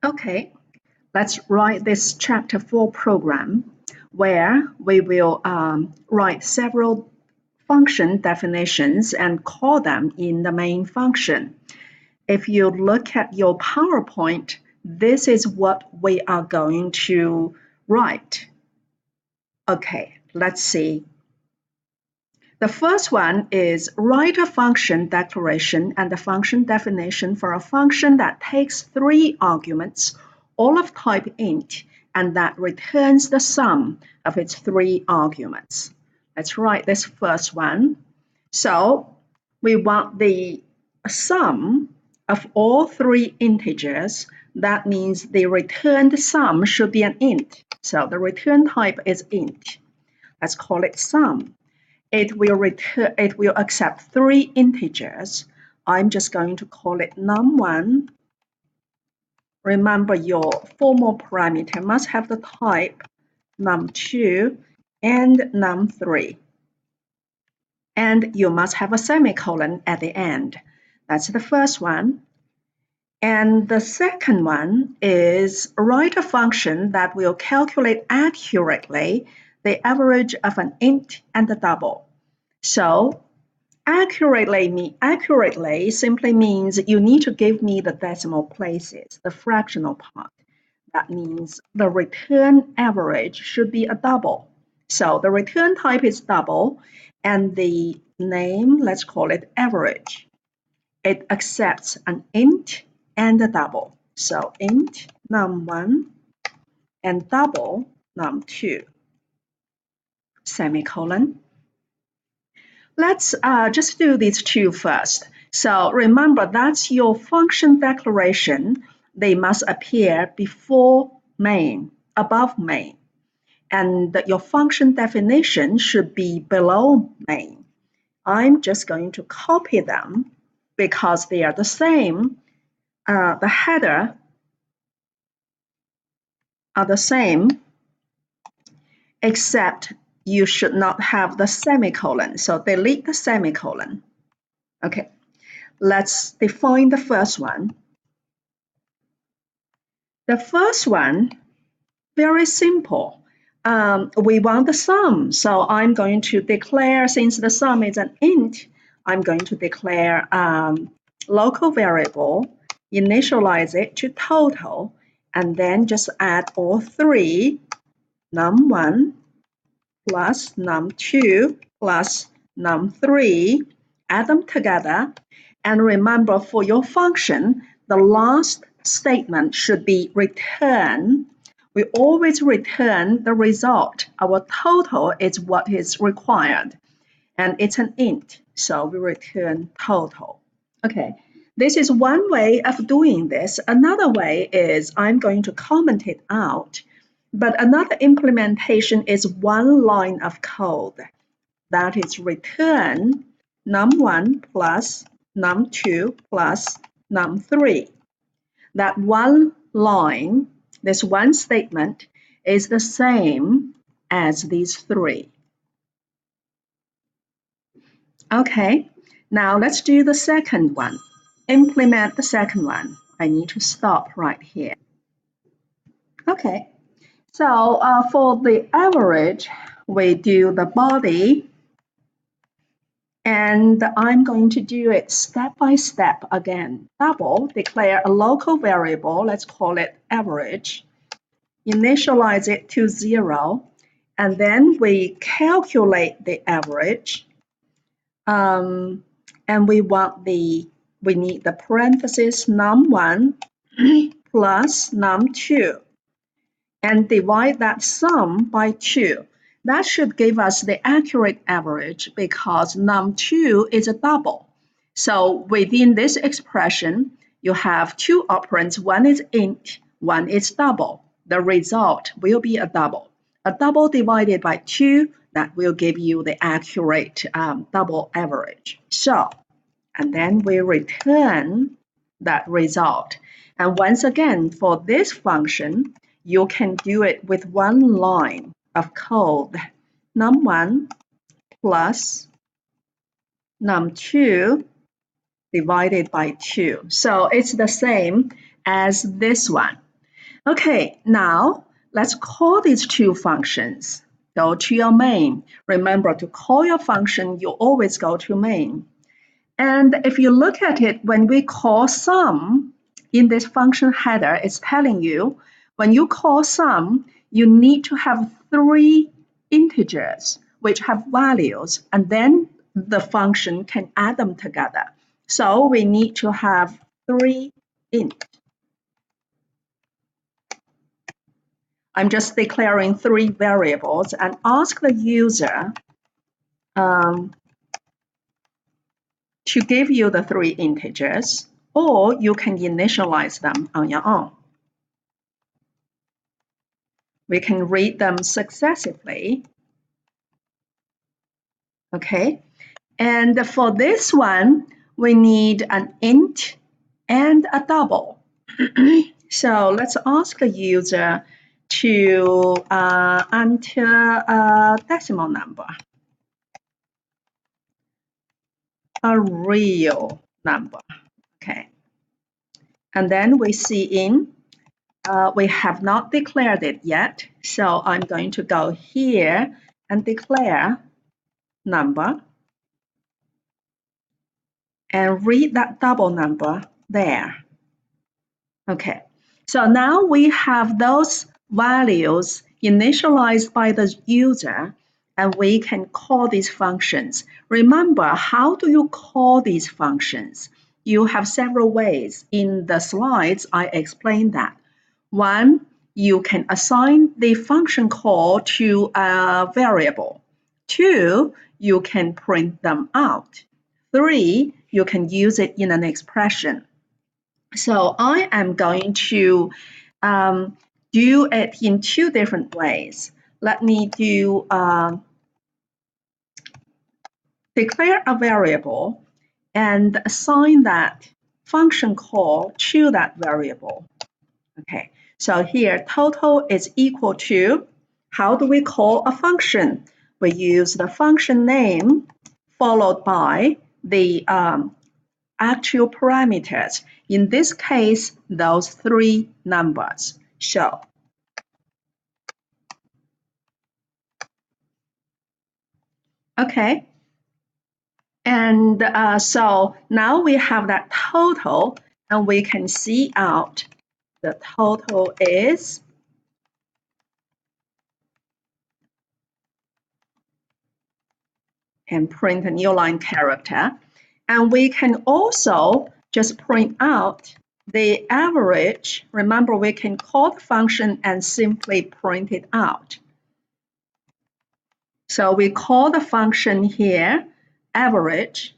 Okay, let's write this chapter 4 program where we will write several function definitions and call them in the main function. If you look at your PowerPoint, this is what we are going to write. Okay, let's see. The first one is write a function declaration and the function definition for a function that takes 3 arguments, all of type int, and that returns the sum of its 3 arguments. Let's write this first one. So we want the sum of all 3 integers. That means the returned sum should be an int. So the return type is int. Let's call it sum. It will accept 3 integers. I'm just going to call it num1. Remember, your formal parameter must have the type num2 and num3. And you must have a semicolon at the end. That's the first one. And the second one is write a function that will calculate accurately the average of an int and a double. So accurately simply means you need to give me the decimal places, the fractional part. That means the return average should be a double. So the return type is double, and the name, let's call it average. It accepts an int and a double. So int num1 and double num2, semicolon. Let's just do these two first. So remember, that's your function declaration. They must appear before main, above main. And your function definition should be below main. I'm just going to copy them because they are the same. The header are the same, except you should not have the semicolon. So delete the semicolon. Okay, let's define the first one. The first one, very simple. We want the sum. So I'm going to declare, since the sum is an int, I'm going to declare local variable, initialize it to total, and then just add all 3, num1 plus num2 plus num3, add them together. And remember, for your function, the last statement should be return. We always return the result. Our total is what is required, and it's an int, so we return total. Okay, this is one way of doing this. Another way is I'm going to comment it out, but another implementation is one line of code. That is return num1 plus num2 plus num3. That one line, this one statement, is the same as these 3. Okay, now let's do the second one. Implement the second one. I need to stop right here. Okay, so for the average, we do the body. And I'm going to do it step by step again. Double, declare a local variable, let's call it average. Initialize it to 0, and then we calculate the average. And we need the parenthesis num1 plus num2, and divide that sum by 2. That should give us the accurate average because num2 is a double. So within this expression, you have 2 operands. One is int, one is double. The result will be a double. A double divided by 2, that will give you the accurate double average. So, and then we return that result. And once again, for this function, you can do it with one line of code. Num1 plus num2 divided by 2. So it's the same as this one. Okay, now let's call these two functions. Go to your main. Remember, to call your function, you always go to main. And if you look at it, when we call sum in this function header, it's telling you when you call sum, you need to have 3 integers which have values, and then the function can add them together. So we need to have 3 int. I'm just declaring 3 variables and ask the user to give you the 3 integers, or you can initialize them on your own. We can read them successively. Okay, and for this one, we need an int and a double. So let's ask the user to enter a decimal number, a real number. Okay, and then we see in, we have not declared it yet, so I'm going to go here and declare number and read that double number there. Okay, so now we have those values initialized by the user, and we can call these functions. Remember, how do you call these functions? You have several ways. In the slides, I explained that. One, you can assign the function call to a variable. Two, you can print them out. Three, you can use it in an expression. So I am going to do it in 2 different ways. Let me do declare a variable and assign that function call to that variable. Okay, so here total is equal to, how do we call a function? We use the function name followed by the actual parameters. In this case, those 3 numbers. So, okay. And so now we have that total, and we can see out the total is and print a new line character. And we can also just print out the average. Remember, we can call the function and simply print it out. So we call the function here average.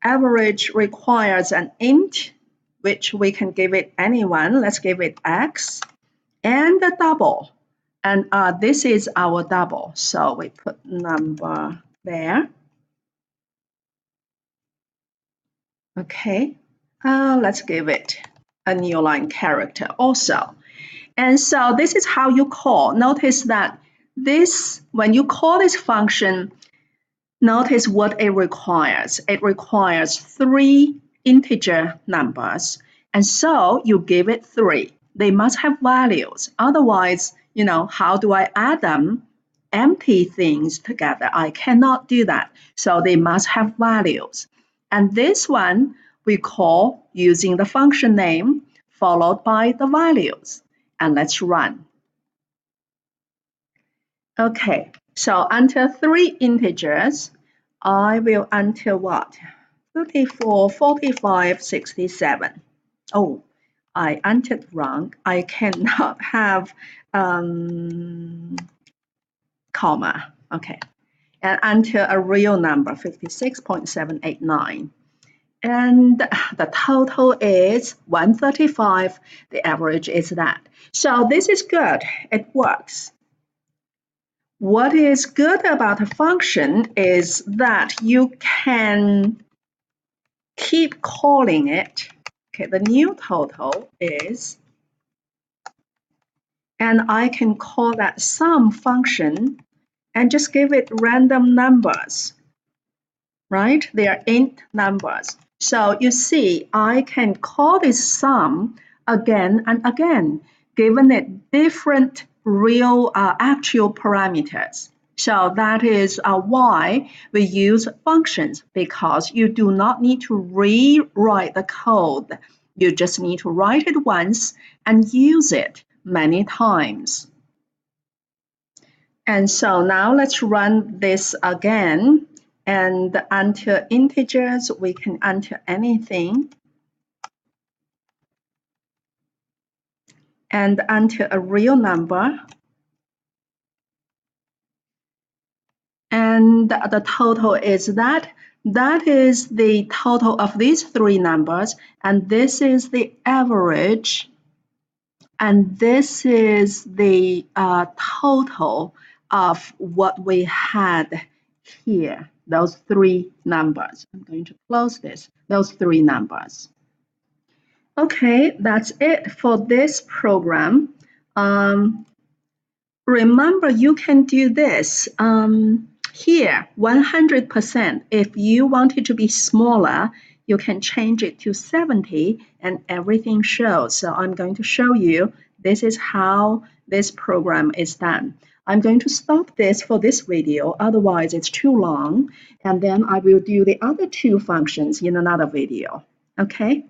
Average requires an int, which we can give it anyone. Let's give it x, and a double. And this is our double. So we put number there. Okay, let's give it a new line character also. And so this is how you call. Notice that this, when you call this function, notice what it requires. It requires 3 integer numbers. And so you give it 3. They must have values. Otherwise, you know, how do I add them? Empty things together. I cannot do that. So they must have values. And this one we call using the function name followed by the values. And let's run. Okay, so enter 3 integers. I will enter what? 34, 45, 67. Oh, I entered wrong. I cannot have comma. Okay, and enter a real number, 56.789. And the total is 135. The average is that. So this is good. It works. What is good about a function is that you can keep calling it. Okay, the new total is, and I can call that sum function and just give it random numbers, right? They are int numbers. So you see, I can call this sum again and again, given it different real actual parameters. So that is why we use functions, because you do not need to rewrite the code. You just need to write it once and use it many times. And so now let's run this again. And enter integers, we can enter anything. And enter a real number. And the total is that. That is the total of these three numbers. And this is the average. And this is the total of what we had here, those three numbers. I'm going to close this, those three numbers. Okay, that's it for this program. Remember, you can do this. Here, 100%. If you want it to be smaller, you can change it to 70 and everything shows. So I'm going to show you this is how this program is done. I'm going to stop this for this video, otherwise it's too long, and then I will do the other two functions in another video. Okay?